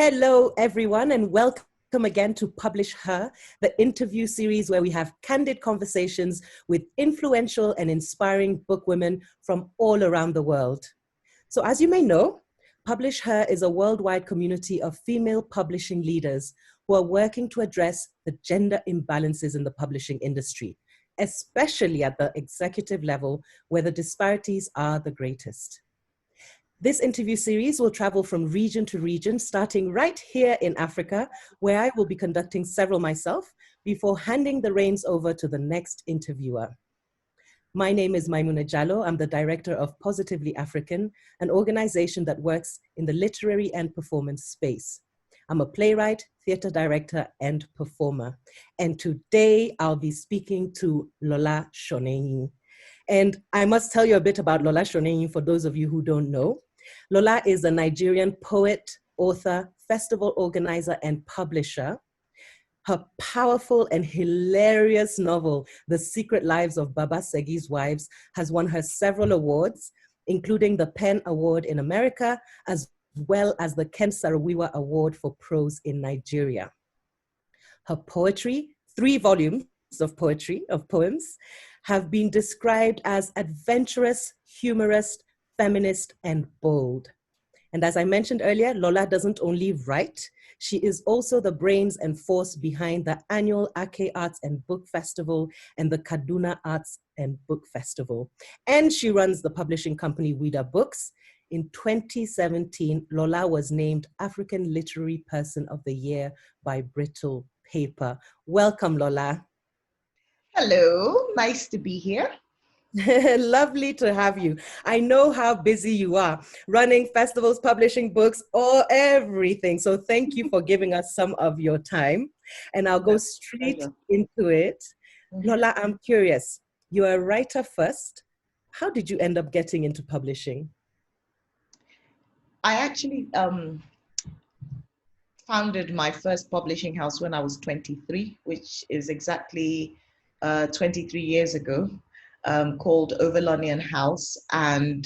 Hello, everyone, and welcome again to PublisHer, the interview series where we have candid conversations with influential and inspiring bookwomen from all around the world. So as you may know, PublisHer is a worldwide community of female publishing leaders who are working to address the gender imbalances in the publishing industry, especially at the executive level where the disparities are the greatest. This interview series will travel from region to region, starting right here in Africa, where I will be conducting several myself before handing the reins over to the next interviewer. My name is Maimouna Jallow. I'm the director of Positively African, an organization that works in the literary and performance space. I'm a playwright, theater director, and performer. And today I'll be speaking to Lola Shoneyin. And I must tell you a bit about Lola Shoneyin for those of you who don't know. Lola is a Nigerian poet, author, festival organizer, and publisher. Her powerful and hilarious novel, The Secret Lives of Baba Segi's Wives, has won her several awards, including the PEN Award in America, as well as the Ken Saro-Wiwa Award for Prose in Nigeria. Her poetry, 3 volumes of poems, have been described as adventurous, humorous, feminist, and bold. And as I mentioned earlier, Lola doesn't only write, she is also the brains and force behind the annual Ake Arts and Book Festival and the Kaduna Arts and Book Festival. And she runs the publishing company Ouida Books. In 2017, Lola was named African Literary Person of the Year by Brittle Paper. Welcome, Lola. Hello, nice to be here. Lovely to have you. I know how busy you are running festivals, publishing books, or everything. So thank you for giving us some of your time. And I'll go straight into it. Lola, I'm curious. You're a writer first. How did you end up getting into publishing? I actually founded my first publishing house when I was 23, which is exactly 23 years ago. Called Oval Onion House. And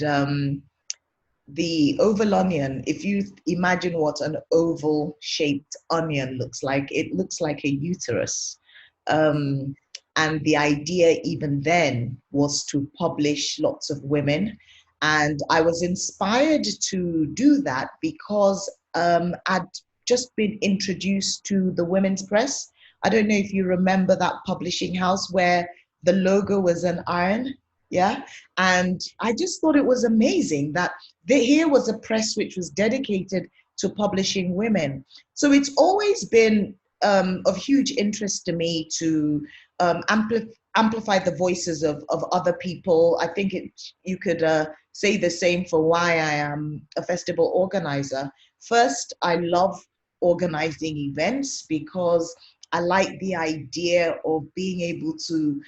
the Oval Onion, if you imagine what an oval shaped onion looks like, it looks like a uterus. And the idea even then was to publish lots of women. And I was inspired to do that because I'd just been introduced to the women's press. I don't know if you remember that publishing house where the logo was an iron, yeah? And I just thought it was amazing that here was a press which was dedicated to publishing women. So it's always been of huge interest to me to amplify the voices of other people. I think you could say the same for why I am a festival organizer. First, I love organizing events because I like the idea of being able to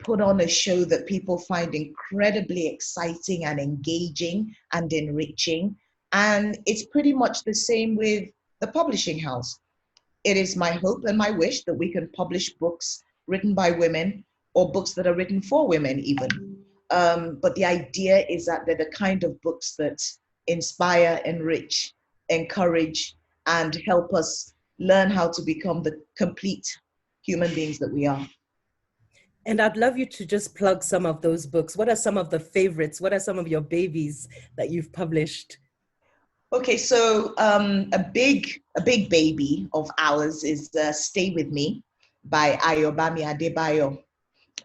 put on a show that people find incredibly exciting and engaging and enriching. And it's pretty much the same with the publishing house. It is my hope and my wish that we can publish books written by women or books that are written for women even. But the idea is that they're the kind of books that inspire, enrich, encourage, and help us learn how to become the complete human beings that we are. And I'd love you to just plug some of those books. What are some of the favorites? What are some of your babies that you've published? Okay, so a big baby of ours is Stay With Me by Ayobami Adebayo,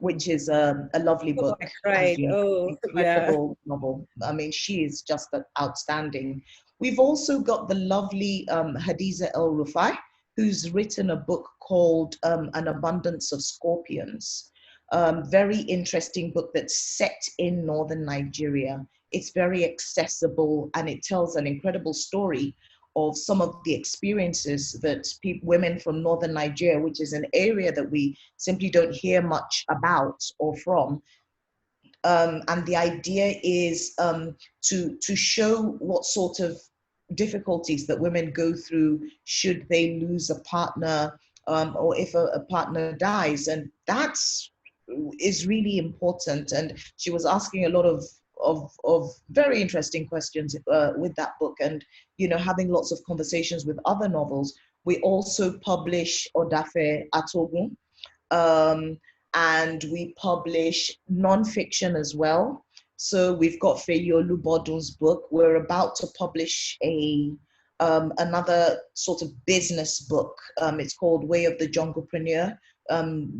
which is a lovely book. I cried. Incredible novel. I mean, she is just outstanding. We've also got the lovely Hadiza El Rufai, who's written a book called An Abundance of Scorpions. Very interesting book that's set in northern Nigeria. It's very accessible and it tells an incredible story of some of the experiences that women from northern Nigeria, which is an area that we simply don't hear much about or from. And the idea is to show what sort of difficulties that women go through should they lose a partner or if a partner dies. And that's is really important. And she was asking a lot of of very interesting questions with that book, and having lots of conversations with other novels. We also publish Odafe Atogun, and we publish nonfiction as well. So we've got Feyolu Bodun's book. We're about to publish another sort of business book. It's called Way of the Junglepreneur,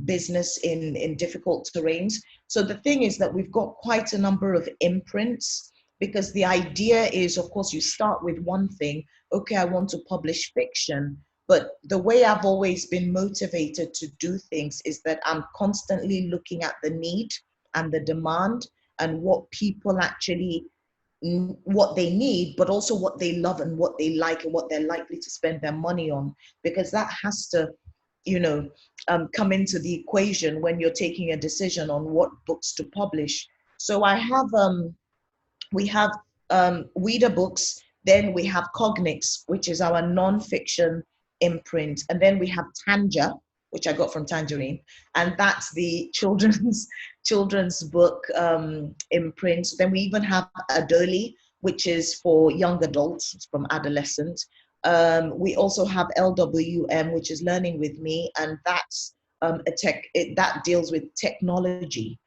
business in difficult terrains. So the thing is that we've got quite a number of imprints, because the idea is, of course, you start with one thing. Okay, I want to publish fiction. But the way I've always been motivated to do things is that I'm constantly looking at the need and the demand and what people actually, what they need, but also what they love and what they like and what they're likely to spend their money on, because that has to, come into the equation when you're taking a decision on what books to publish. So we have Ouida Books, then we have Cognix, which is our non-fiction imprint, and then we have Tanja, which I got from Tangerine, and that's the children's book imprint. Then we even have Adoli, which is for young adults, from adolescent. We also have LWM, which is Learning with Me, and that's that deals with technology.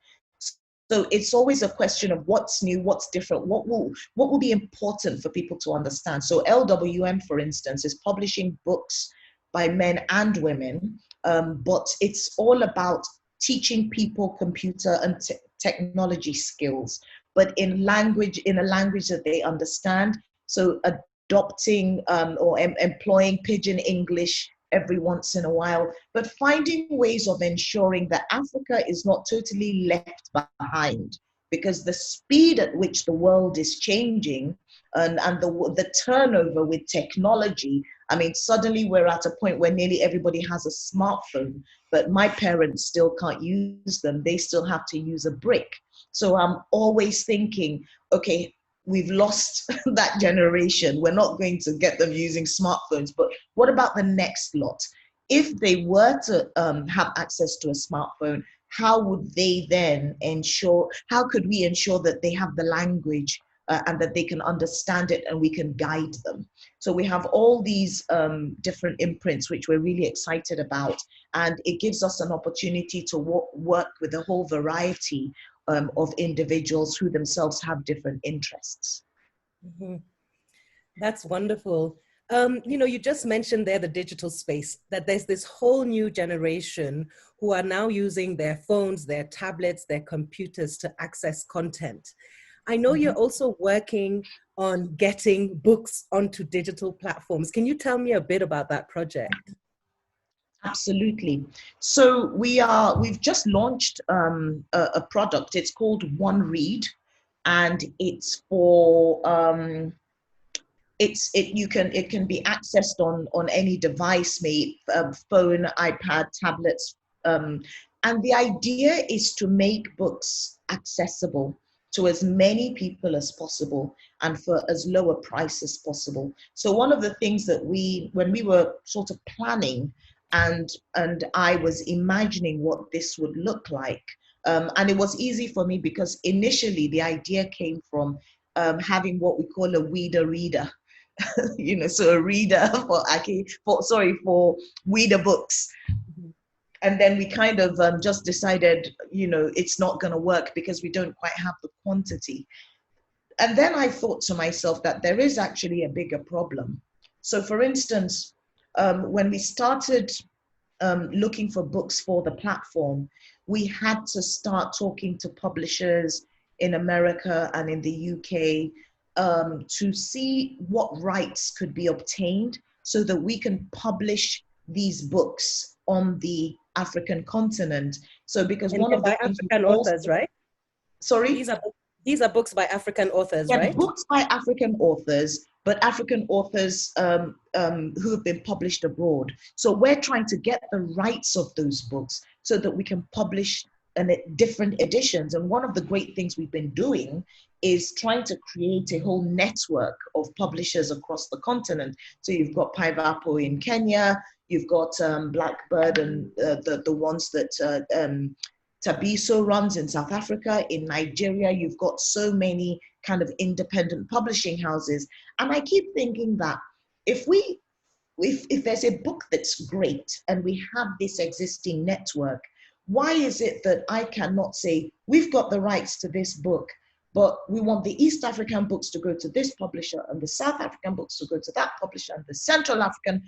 So it's always a question of what's new, what's different, what will be important for people to understand. So LWM, for instance, is publishing books by men and women, but it's all about teaching people computer and technology skills, but in a language that they understand. So adopting or employing pidgin English every once in a while, but finding ways of ensuring that Africa is not totally left behind, because the speed at which the world is changing and the turnover with technology, I mean, suddenly we're at a point where nearly everybody has a smartphone, but my parents still can't use them. They still have to use a brick. So I'm always thinking, okay, we've lost that generation. We're not going to get them using smartphones, but what about the next lot? If they were to have access to a smartphone, how would they then how could we ensure that they have the language and that they can understand it and we can guide them? So we have all these different imprints, which we're really excited about. And it gives us an opportunity to work with a whole variety of individuals who themselves have different interests. Mm-hmm. That's wonderful. You just mentioned there the digital space, that there's this whole new generation who are now using their phones, their tablets, their computers to access content. I know you're also working on getting books onto digital platforms. Can you tell me a bit about that project? Absolutely. So we've just launched a product. It's called One Read, and it's for it can be accessed on any device, maybe phone, iPad, tablets, and the idea is to make books accessible to as many people as possible and for as low a price as possible. So one of the things that when we were sort of planning and I was imagining what this would look like, and it was easy for me because initially the idea came from having what we call a Ouida reader. So a reader for Ouida Books. And then we kind of just decided, it's not going to work because we don't quite have the quantity. And then I thought to myself that there is actually a bigger problem. So for instance, when we started looking for books for the platform, we had to start talking to publishers in America and in the UK to see what rights could be obtained so that we can publish these books on the African continent. So because and one of the African authors, right? Sorry? These are books by African authors, right? Books by African authors, but African authors who have been published abroad. So we're trying to get the rights of those books so that we can publish different editions. And one of the great things we've been doing is trying to create a whole network of publishers across the continent. So you've got Pivapo in Kenya, you've got Blackbird and the ones that Tabiso runs in South Africa. In Nigeria, you've got so many kind of independent publishing houses. And I keep thinking that if there's a book that's great and we have this existing network, why is it that I cannot say, we've got the rights to this book, but we want the East African books to go to this publisher and the South African books to go to that publisher and the Central African,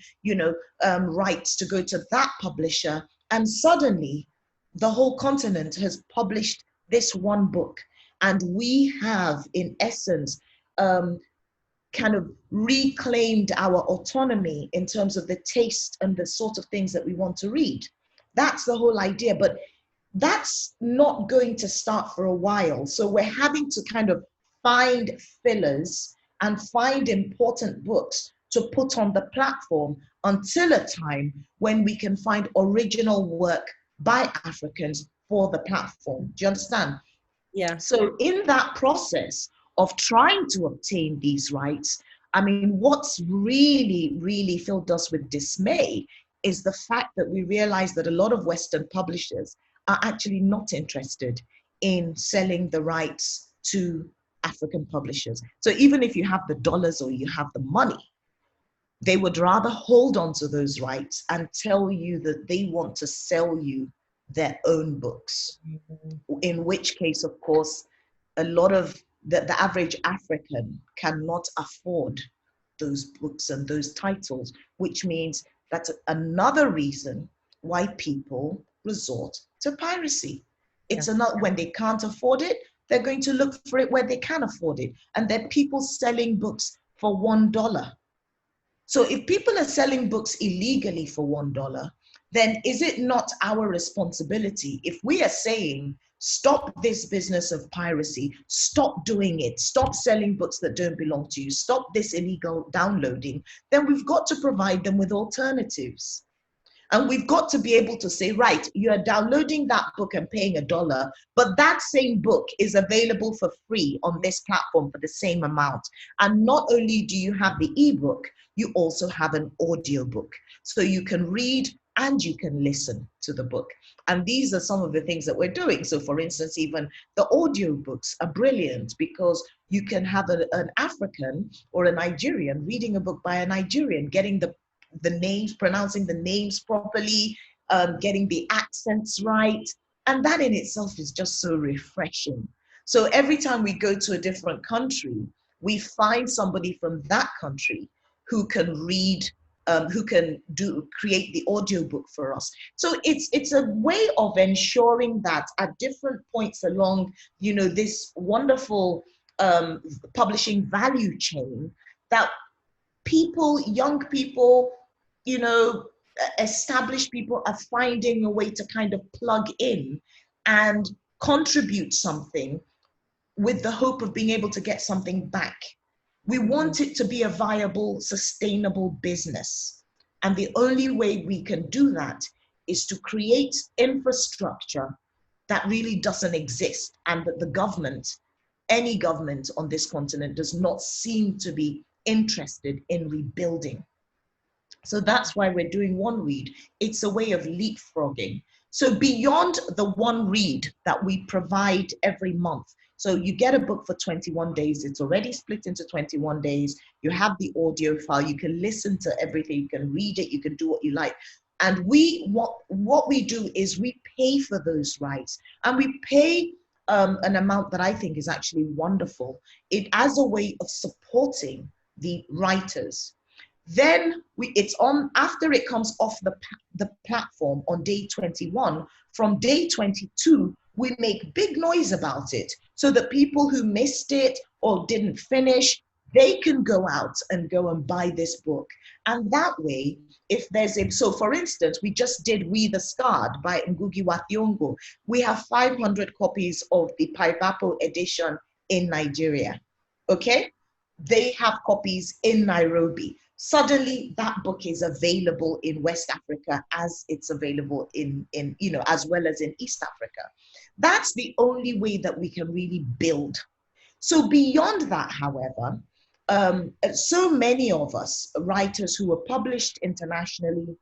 rights to go to that publisher. And suddenly the whole continent has published this one book. And we have, in essence, kind of reclaimed our autonomy in terms of the taste and the sort of things that we want to read. That's the whole idea. But that's not going to start for a while. So we're having to kind of find fillers and find important books to put on the platform until a time when we can find original work by Africans for the platform. Do you understand? Yeah. So in that process of trying to obtain these rights, I mean, what's really, really filled us with dismay is the fact that we realize that a lot of Western publishers are actually not interested in selling the rights to African publishers. So even if you have the dollars or you have the money, they would rather hold on to those rights and tell you that they want to sell you their own books. Mm-hmm. In which case, of course, a lot of the average African cannot afford those books and those titles, which means that's another reason why people resort to piracy. It's another, when they can't afford it, they're going to look for it where they can afford it. And there are people selling books for $1. So if people are selling books illegally for $1, then is it not our responsibility, if we are saying, stop this business of piracy, stop doing it, stop selling books that don't belong to you, stop this illegal downloading, then we've got to provide them with alternatives. And we've got to be able to say, right, you are downloading that book and paying $1, but that same book is available for free on this platform for the same amount. And not only do you have the ebook, you also have an audiobook. So you can read and you can listen to the book. And these are some of the things that we're doing. So for instance, even the audiobooks are brilliant because you can have an African or a Nigerian reading a book by a Nigerian, getting the names, pronouncing the names properly, getting the accents right. And that in itself is just so refreshing. So every time we go to a different country, we find somebody from that country who can read, who can create the audiobook for us. So it's a way of ensuring that at different points along, this wonderful publishing value chain, that people, young people, established people are finding a way to kind of plug in and contribute something with the hope of being able to get something back. We want it to be a viable, sustainable business. And the only way we can do that is to create infrastructure that really doesn't exist, and that the government, any government on this continent, does not seem to be interested in rebuilding. So that's why we're doing one read. It's a way of leapfrogging. So beyond the one read that we provide every month, so you get a book for 21 days, it's already split into 21 days, you have the audio file, you can listen to everything, you can read it, you can do what you like. And what we do is we pay for those rights, and we pay an amount that I think is actually wonderful, it as a way of supporting the writers. Then it's on, after it comes off the platform on day 21, from day 22, we make big noise about it so that people who missed it or didn't finish, they can go out and go and buy this book. And that way, if there's so for instance, we just did We the Scarred by Ngugi wa Thiong'o. We have 500 copies of the Paivapo edition in Nigeria, okay? They have copies in Nairobi. Suddenly that book is available in West Africa as it's available in as well as in East Africa. That's the only way that we can really build. So beyond that, however, so many of us writers who were published internationally,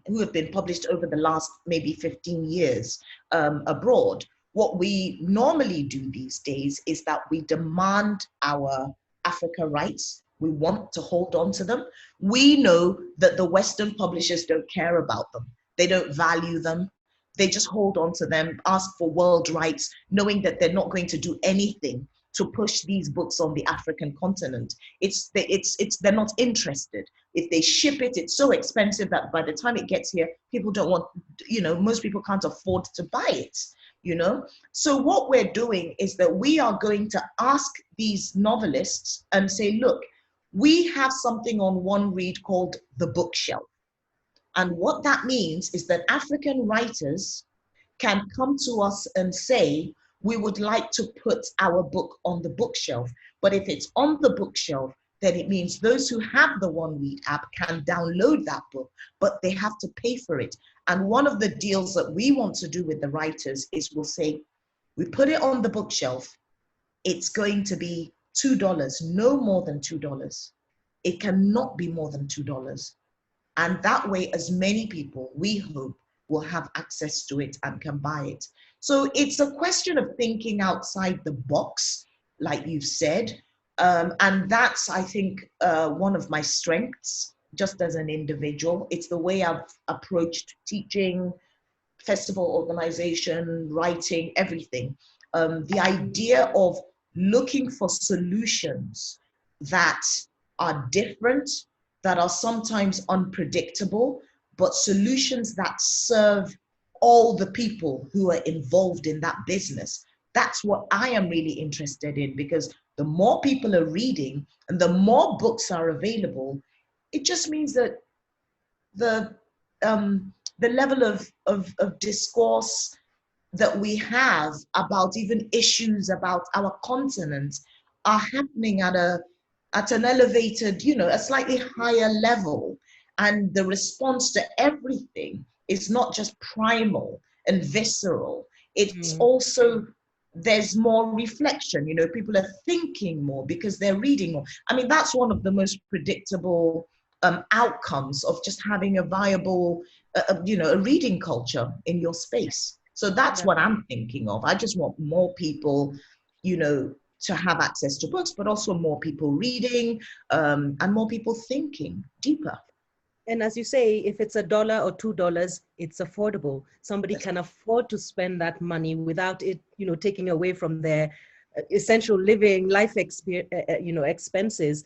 who have been published over the last maybe 15 years abroad. What we normally do these days is that we demand our Africa rights. We want to hold on to them. We know that the Western publishers don't care about them. They don't value them. They just hold on to them, ask for world rights, knowing that they're not going to do anything to push these books on the African continent. They're not interested. If they ship it, it's so expensive that by the time it gets here, people don't want, most people can't afford to buy it, So what we're doing is that we are going to ask these novelists and say, look, we have something on One Read called the bookshelf. And what that means is that African writers can come to us and say, we would like to put our book on the bookshelf. But if it's on the bookshelf, then it means those who have the One Read app can download that book, but they have to pay for it. And one of the deals that we want to do with the writers is we'll say, we put it on the bookshelf. It's going to be $2, no more than $2. It cannot be more than $2. And that way, as many people, we hope, will have access to it and can buy it. So it's a question of thinking outside the box, like you've said. And that's, I think, one of my strengths, just as an individual. It's the way I've approached teaching, festival organization, writing, everything. The idea of looking for solutions that are different, that are sometimes unpredictable, but solutions that serve all the people who are involved in that business. That's what I am really interested in, because the more people are reading and the more books are available, it just means that the level of discourse that we have about even issues about our continent are happening at an elevated, a slightly higher level. And the response to everything is not just primal and visceral. It's also, there's more reflection. People are thinking more because they're reading more. That's one of the most predictable outcomes of just having a viable, a reading culture in your space. So that's what I'm thinking of. I just want more people, to have access to books, but also more people reading and more people thinking deeper. And as you say, if it's $1 or $2, it's affordable. Somebody can afford to spend that money without it, taking away from their essential living, life expenses.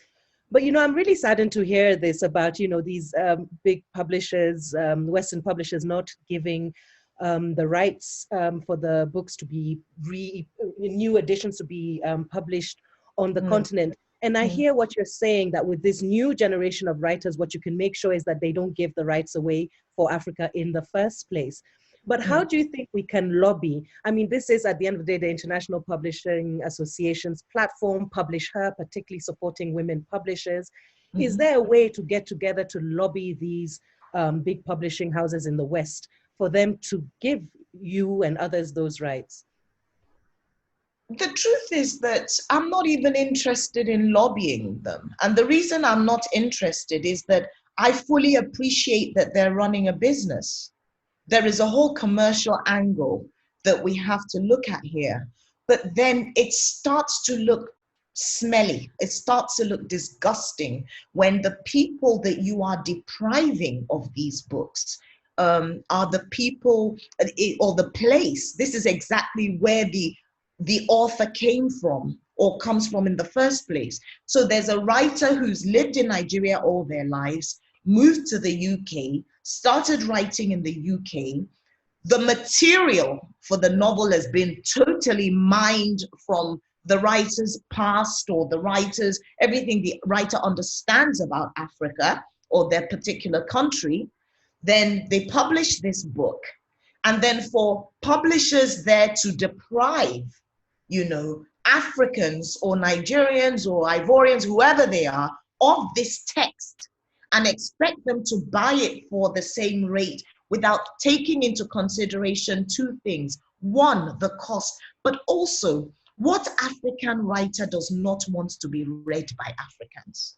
But, I'm really saddened to hear this about, these big publishers, Western publishers not giving the rights for the books to be new editions to be published on the continent. And I hear what you're saying, that with this new generation of writers, what you can make sure is that they don't give the rights away for Africa in the first place. But how do you think we can lobby? This is, at the end of the day, the International Publishing Association's platform, PublisHer, particularly supporting women publishers. Is there a way to get together to lobby these big publishing houses in the West for them to give you and others those rights? The truth is that I'm not even interested in lobbying them. And the reason I'm not interested is that I fully appreciate that they're running a business. There is a whole commercial angle that we have to look at here. But then it starts to look smelly. It starts to look disgusting when the people that you are depriving of these books are the people or the place. This is exactly where the author came from or comes from in the first place. So there's a writer who's lived in Nigeria all their lives, moved to the UK, started writing in the UK. The material for the novel has been totally mined from the writer's past or the writer's, everything the writer understands about Africa or their particular country. Then they publish this book. And then for publishers there to deprive Africans or Nigerians or Ivorians, whoever they are, of this text and expect them to buy it for the same rate without taking into consideration two things. One, the cost, but also what African writer does not want to be read by Africans?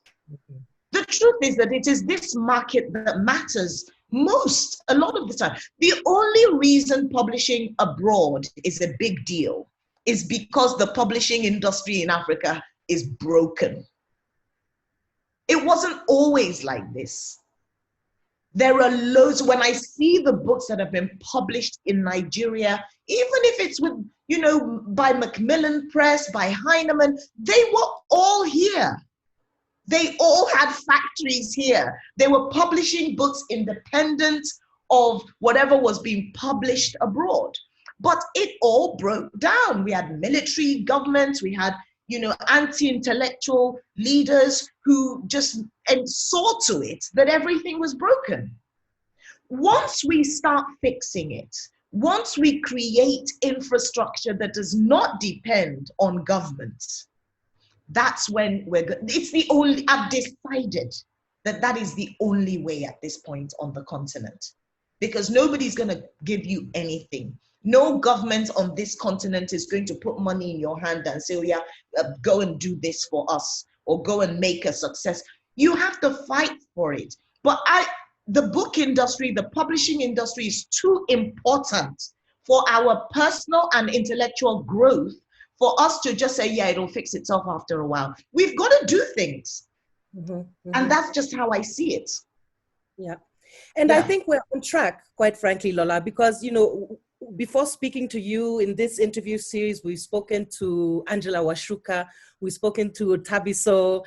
The truth is that it is this market that matters A lot of the time. The only reason publishing abroad is a big deal is because the publishing industry in Africa is broken. It wasn't always like this. There are loads, when I see the books that have been published in Nigeria, even if it's with, by Macmillan Press, by Heinemann, they were all here. They all had factories here. They were publishing books independent of whatever was being published abroad. But it all broke down. We had military governments, we had, anti-intellectual leaders who just saw to it that everything was broken. Once we start fixing it, once we create infrastructure that does not depend on governments, that's when I've decided that is the only way at this point on the continent, because nobody's going to give you anything. No government on this continent is going to put money in your hand and say, oh yeah, go and do this for us, or go and make a success. You have to fight for it. But the book industry, the publishing industry is too important for our personal and intellectual growth for us to just say, yeah, it'll fix itself after a while. We've got to do things. Mm-hmm, mm-hmm. And that's just how I see it. Yeah. And I think we're on track, quite frankly, Lola, because, before speaking to you in this interview series, we've spoken to Angela Washuka, we've spoken to Tabiso.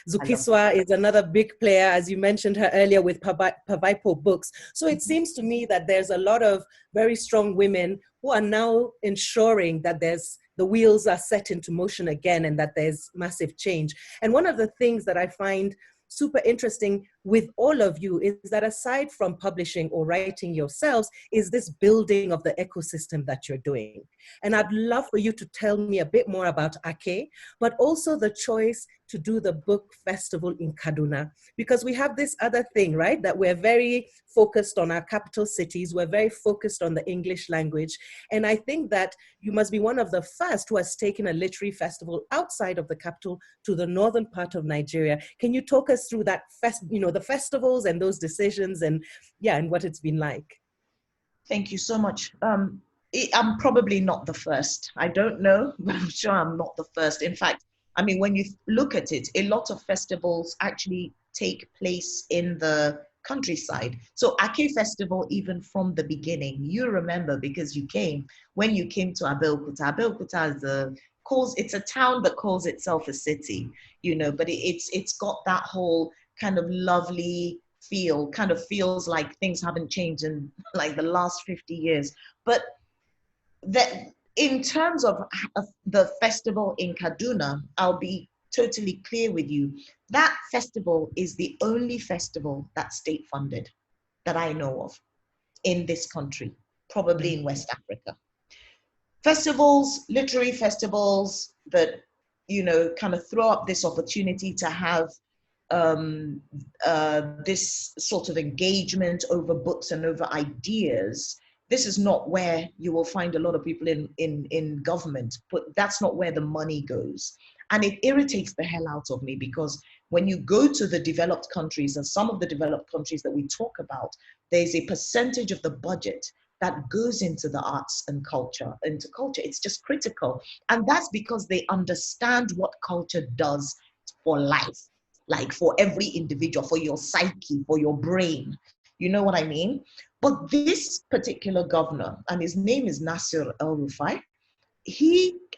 Zukiswa is another big player, as you mentioned her earlier, with Ouida Books. So it seems to me that there's a lot of very strong women who are now ensuring that the wheels are set into motion again and that there's massive change. And one of the things that I find super interesting with all of you is that aside from publishing or writing yourselves, is this building of the ecosystem that you're doing. And I'd love for you to tell me a bit more about Ake, but also the choice to do the book festival in Kaduna, because we have this other thing, right? That we're very focused on our capital cities. We're very focused on the English language. And I think that you must be one of the first who has taken a literary festival outside of the capital to the northern part of Nigeria. Can you talk us through that, the festivals and those decisions and what it's been like? Thank you so much. I'm probably not the first. I don't know, but I'm sure I'm not the first. In fact, when you look at it, a lot of festivals actually take place in the countryside. So Ake Festival, even from the beginning, you remember because when you came to Abeokuta it's a town that calls itself a city, but it's got that whole kind of lovely feel, kind of feels like things haven't changed in like the last 50 years. But that in terms of the festival in Kaduna, I'll be totally clear with you. That festival is the only festival that's state funded that I know of in this country, probably in West Africa. Festivals, literary festivals that, kind of throw up this opportunity to have this sort of engagement over books and over ideas. This is not where you will find a lot of people in government, but that's not where the money goes. And it irritates the hell out of me because when you go to the developed countries, and some of the developed countries that we talk about, there's a percentage of the budget that goes into the arts and culture, into culture. It's just critical. And that's because they understand what culture does for life, like for every individual, for your psyche, for your brain. You know what I mean? But this particular governor, and his name is Nasir El-Rufai,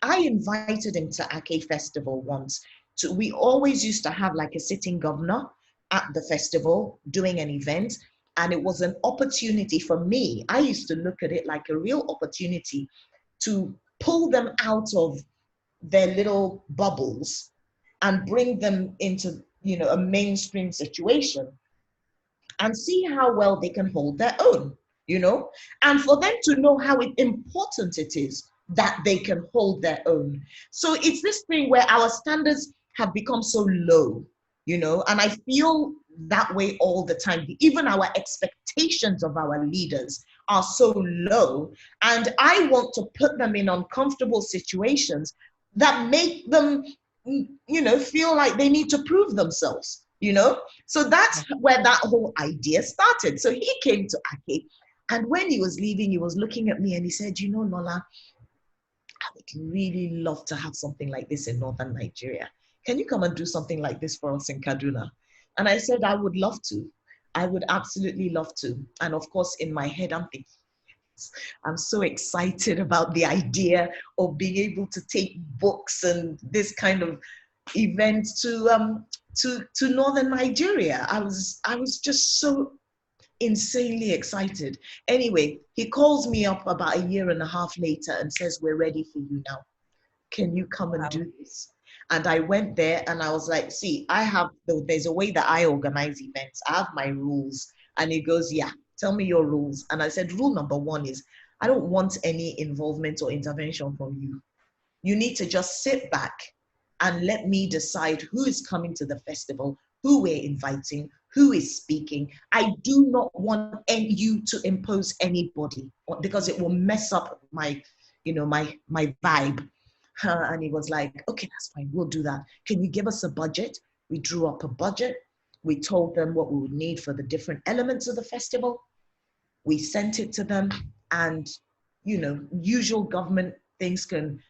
I invited him to Ake Festival once. We always used to have like a sitting governor at the festival doing an event. And it was an opportunity for me. I used to look at it like a real opportunity to pull them out of their little bubbles and bring them into, a mainstream situation and see how well they can hold their own, and for them to know how important it is that they can hold their own. So it's this thing where our standards have become so low, and I feel that way all the time. Even our expectations of our leaders are so low, and I want to put them in uncomfortable situations that make them, feel like they need to prove themselves. you know? So that's where that whole idea started. So he came to Ake, and when he was leaving, he was looking at me and he said, you know, Lola, I would really love to have something like this in northern Nigeria. Can you come and do something like this for us in Kaduna? And I said, I would love to. I would absolutely love to. And of course, in my head, I'm thinking, I'm so excited about the idea of being able to take books and this kind of event to northern Nigeria. I was just so insanely excited. Anyway, he calls me up about a year and a half later and says, we're ready for you now. Can you come and do this? And I went there and I was like, see, there's a way that I organize events. I have my rules. And he goes, yeah, tell me your rules. And I said, rule number one is, I don't want any involvement or intervention from you. You need to just sit back and let me decide who is coming to the festival, who we're inviting, who is speaking. I do not want you to impose anybody because it will mess up my vibe. And he was like, okay, that's fine, we'll do that. Can you give us a budget? We drew up a budget. We told them what we would need for the different elements of the festival. We sent it to them, and usual government things can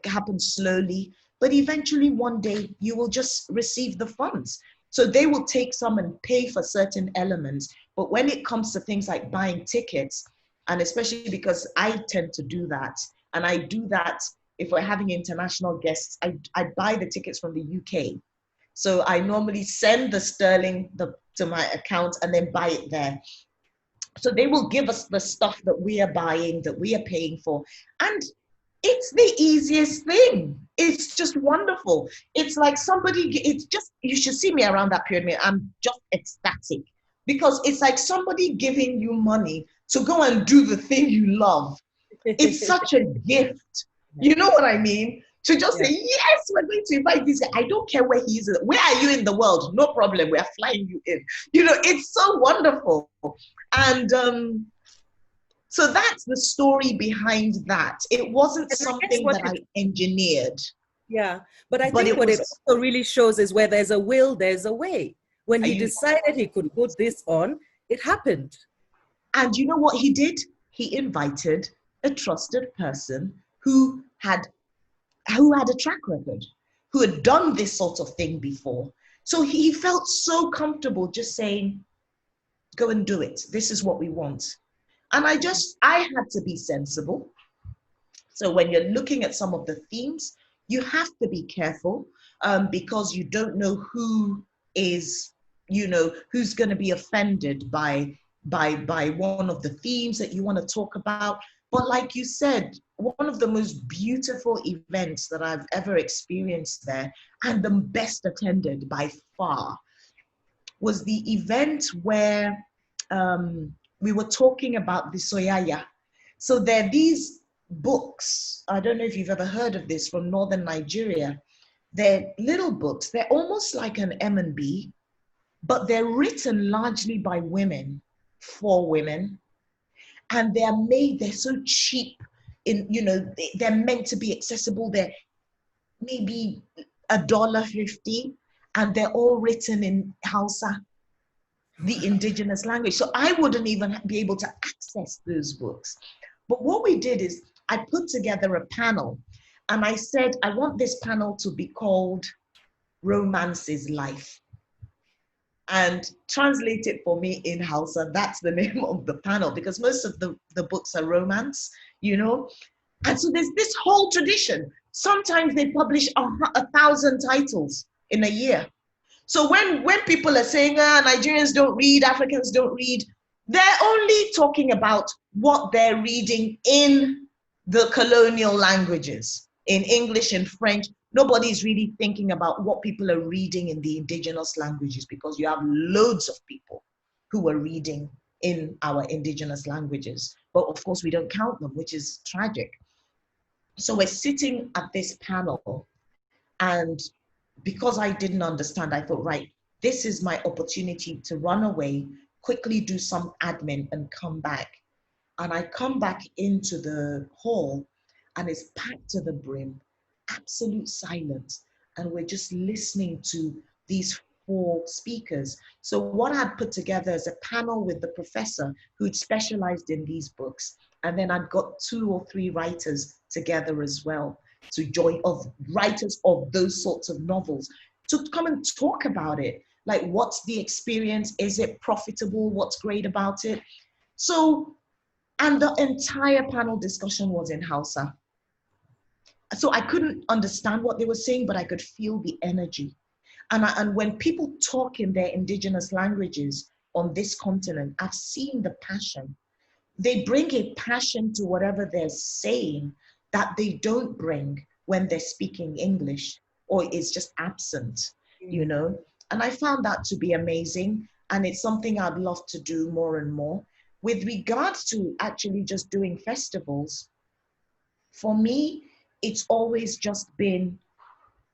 happen slowly, but eventually one day you will just receive the funds. So they will take some and pay for certain elements. But when it comes to things like buying tickets, and especially because I tend to do that, and I do that if we're having international guests, I buy the tickets from the UK. So I normally send the sterling to my account and then buy it there. So they will give us the stuff that we are buying, that we are paying for. And it's the easiest thing. It's just wonderful. It's like you should see me around that period. I'm just ecstatic because it's like somebody giving you money to go and do the thing you love. It's such a gift. You know what I mean? To just say, yes, we're going to invite this guy. I don't care where he is. Where are you in the world? No problem. We are flying you in. It's so wonderful. And so that's the story behind that. It wasn't something that I engineered. Yeah, but I think what it also really shows is where there's a will, there's a way. When he decided he could put this on, it happened. And you know what he did? He invited a trusted person who had a track record, who had done this sort of thing before. So he felt so comfortable just saying, go and do it. This is what we want. And I had to be sensible. So when you're looking at some of the themes, you have to be careful because you don't know who is, who's going to be offended by one of the themes that you want to talk about. But like you said, one of the most beautiful events that I've ever experienced there, and the best attended by far, was the event where we were talking about the Soyaya. So there are these books, I don't know if you've ever heard of this, from northern Nigeria. They're little books. They're almost like an M&B, but they're written largely by women, for women. And they're so cheap, they're meant to be accessible. They're maybe $1.50, and they're all written in Hausa, the indigenous language. So I wouldn't even be able to access those books. But what we did is I put together a panel, and I said, I want this panel to be called Romance is Life. And translate it for me in Hausa, that's the name of the panel, because most of the books are romance, And so there's this whole tradition. Sometimes they publish 1,000 titles in a year. So when people are saying, Nigerians don't read, Africans don't read, they're only talking about what they're reading in the colonial languages, in English and French. Nobody's really thinking about what people are reading in the indigenous languages, because you have loads of people who are reading in our indigenous languages. But of course, we don't count them, which is tragic. So we're sitting at this panel, and because I didn't understand, I thought, right, this is my opportunity to run away, quickly do some admin and come back. And I come back into the hall, and it's packed to the brim. Absolute silence, and we're just listening to these for speakers. So what I'd put together is a panel with the professor who'd specialized in these books. And then I'd got 2 or 3 writers together as well to join, of writers of those sorts of novels, to come and talk about it. Like, what's the experience? Is it profitable? What's great about it? So, and the entire panel discussion was in Hausa. So I couldn't understand what they were saying, but I could feel the energy. And when people talk in their indigenous languages on this continent, I've seen the passion. They bring a passion to whatever they're saying that they don't bring when they're speaking English, or is just absent, you know? And I found that to be amazing. And it's something I'd love to do more and more. With regards to actually just doing festivals, for me, it's always just been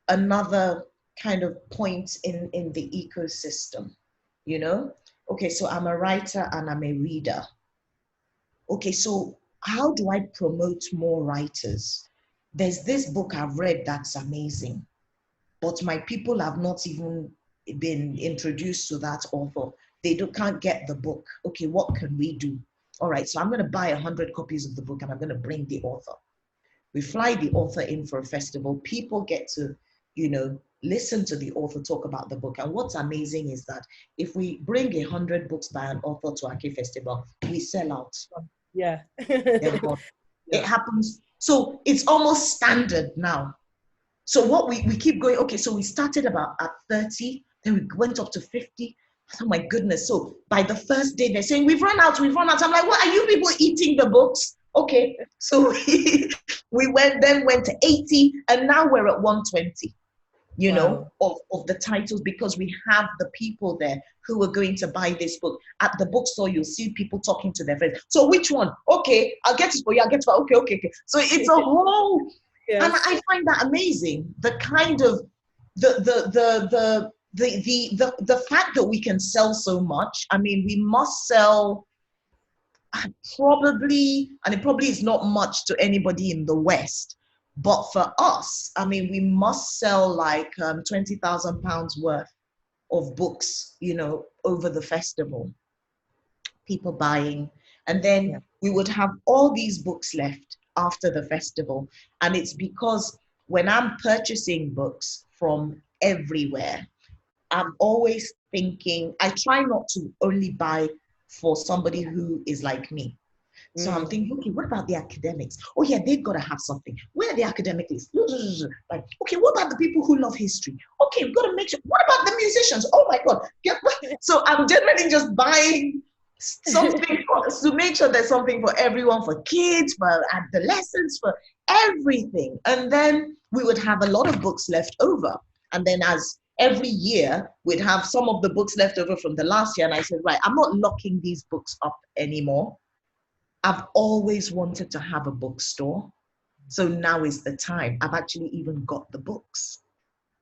another kind of point in the ecosystem, you know? Okay, so I'm a writer and I'm a reader. Okay, so how do I promote more writers? There's this book I've read that's amazing, but my people have not even been introduced to that author. They can't get the book. Okay, what can we do? All right, so I'm going to buy 100 copies of the book and I'm going to bring the author. We fly the author in for a festival. People get to, you know, listen to the author talk about the book. And what's amazing is that if we bring 100 books by an author to Ake Festival, we sell out. Yeah. It happens. So it's almost standard now. So what we keep going, okay, so we started about at 30, then we went up to 50. Oh my goodness. So by the first day, they're saying, we've run out. I'm like, what, are you people eating the books? Okay. So we went to 80, and now we're at 120, you know, of the titles, because we have the people there who are going to buy this book. At the bookstore, you'll see people talking to their friends. So which one? Okay, I'll get it for you. I'll get it for you. Okay. So it's a whole, yes. And I find that amazing. The kind of, the fact that we can sell so much. I mean, we must sell probably, and it probably is not much to anybody in the West, but for us, I mean, we must sell like £20,000 worth of books, you know, over the festival, people buying. And then we would have all these books left after the festival. And it's because when I'm purchasing books from everywhere, I'm always thinking, I try not to only buy for somebody who is like me. So I'm thinking, okay, what about the academics? Oh yeah, they've got to have something. Where are the academic lists? Like, okay, what about the people who love history? Okay, we've got to make sure. What about the musicians? Oh my God. So I'm generally just buying something to make sure there's something for everyone, for kids, for adolescents, for everything. And then we would have a lot of books left over. And then as every year, we'd have some of the books left over from the last year. And I said, right, I'm not locking these books up anymore. I've always wanted to have a bookstore. So now is the time. I've actually even got the books.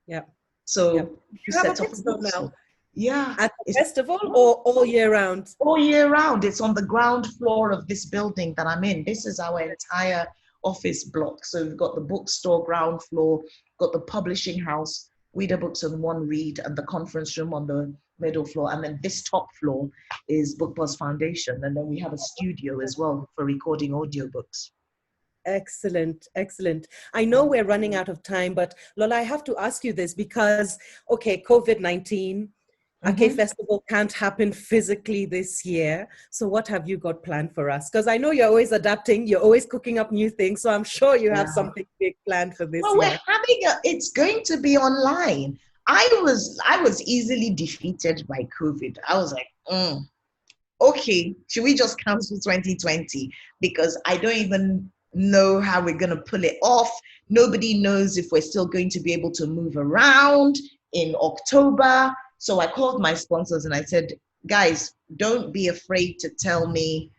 Yeah. So you have a bookstore now? Yeah. At the festival or all year round? All year round. It's on the ground floor of this building that I'm in. This is our entire office block. So we've got the bookstore ground floor, got the publishing house, Ouida Books and One Read, and the conference room on the middle floor. And then this top floor is BookBuzz Foundation. And then we have a studio as well for recording audiobooks. Excellent, excellent. I know we're running out of time, but Lola, I have to ask you this because, okay, COVID-19, Ake Festival can't happen physically this year. So what have you got planned for us? Because I know you're always adapting, you're always cooking up new things. So I'm sure you have something big planned for this year. We're having it's going to be online. I was easily defeated by COVID. I was like, okay, should we just cancel 2020? Because I don't even know how we're going to pull it off. Nobody knows if we're still going to be able to move around in October. So I called my sponsors and I said, guys, don't be afraid to tell me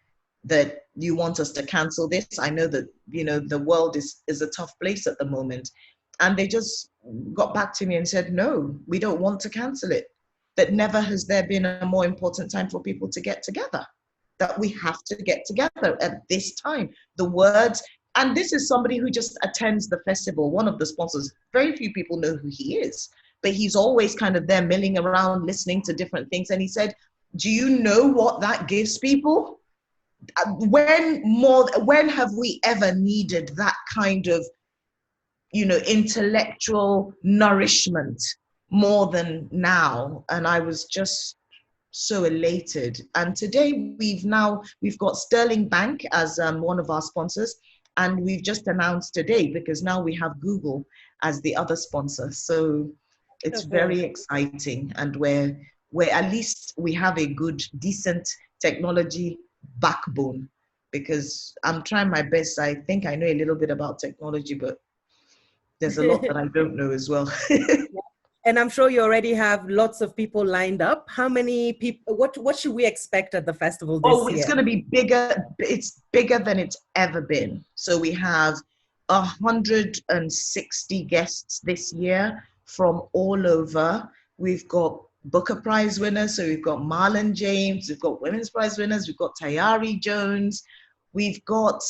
that you want us to cancel this. I know that, you know, the world is a tough place at the moment. And they just got back to me and said, no, we don't want to cancel it. That never has there been a more important time for people to get together. That we have to get together at this time. The words, and this is somebody who just attends the festival, one of the sponsors. Very few people know who he is. but he's always kind of there milling around, listening to different things. And he said, do you know what that gives people? When have we ever needed that kind of, intellectual nourishment more than now? And I was just so elated. And today we've got Sterling Bank as one of our sponsors, and we've just announced today, because now we have Google as the other sponsor. So it's very exciting, and where at least we have a good, decent technology backbone, because I'm trying my best. I think I know a little bit about technology, but there's a lot that I don't know as well. And I'm sure you already have lots of people lined up. How many people, what should we expect at the festival this year? It's going to be bigger. It's bigger than it's ever been. So we have 160 guests this year from all over. We've got Booker Prize winners. So we've got Marlon James, we've got Women's Prize winners, we've got Tayari Jones. We've got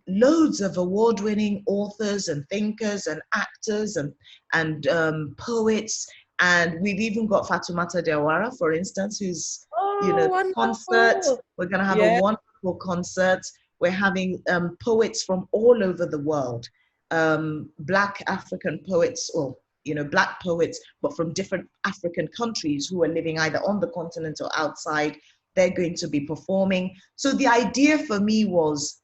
loads of award-winning authors and thinkers and actors and poets. And we've even got Fatoumata Diawara, for instance, who's, concert. We're going to have a wonderful concert. We're having poets from all over the world, Black African poets, or, Black poets, but from different African countries who are living either on the continent or outside. They're going to be performing. So the idea for me was,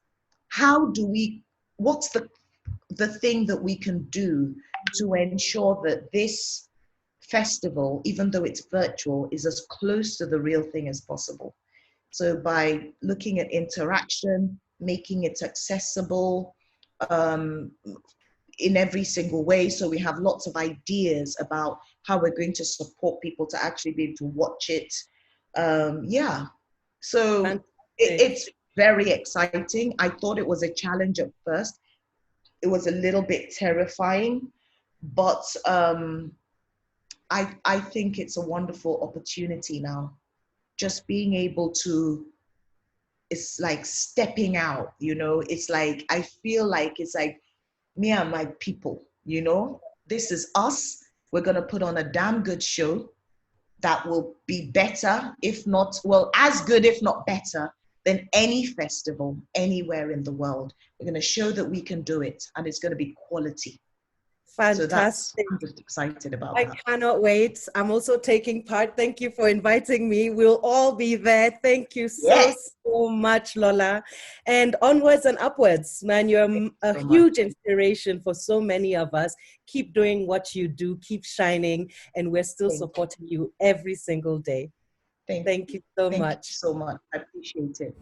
what's the thing that we can do to ensure that this festival, even though it's virtual, is as close to the real thing as possible? So by looking at interaction, making it accessible in every single way. So we have lots of ideas about how we're going to support people to actually be able to watch it. So it's very exciting. I thought it was a challenge at first. It was a little bit terrifying, but I think it's a wonderful opportunity now. Just being able to, it's like stepping out, it's like, I feel like it's like me and my people, this is us. We're going to put on a damn good show that will be better, if not, as good, if not better, than any festival anywhere in the world. We're going to show that we can do it, and it's going to be quality. Fantastic. So I'm just excited about that. I cannot wait. I'm also taking part. Thank you for inviting me. We'll all be there. Thank you so much, Lola. And onwards and upwards, man, you're a huge inspiration for so many of us. Keep doing what you do. Keep shining. And we're still supporting you every single day. Thank you so much. Thank you so much. I appreciate it.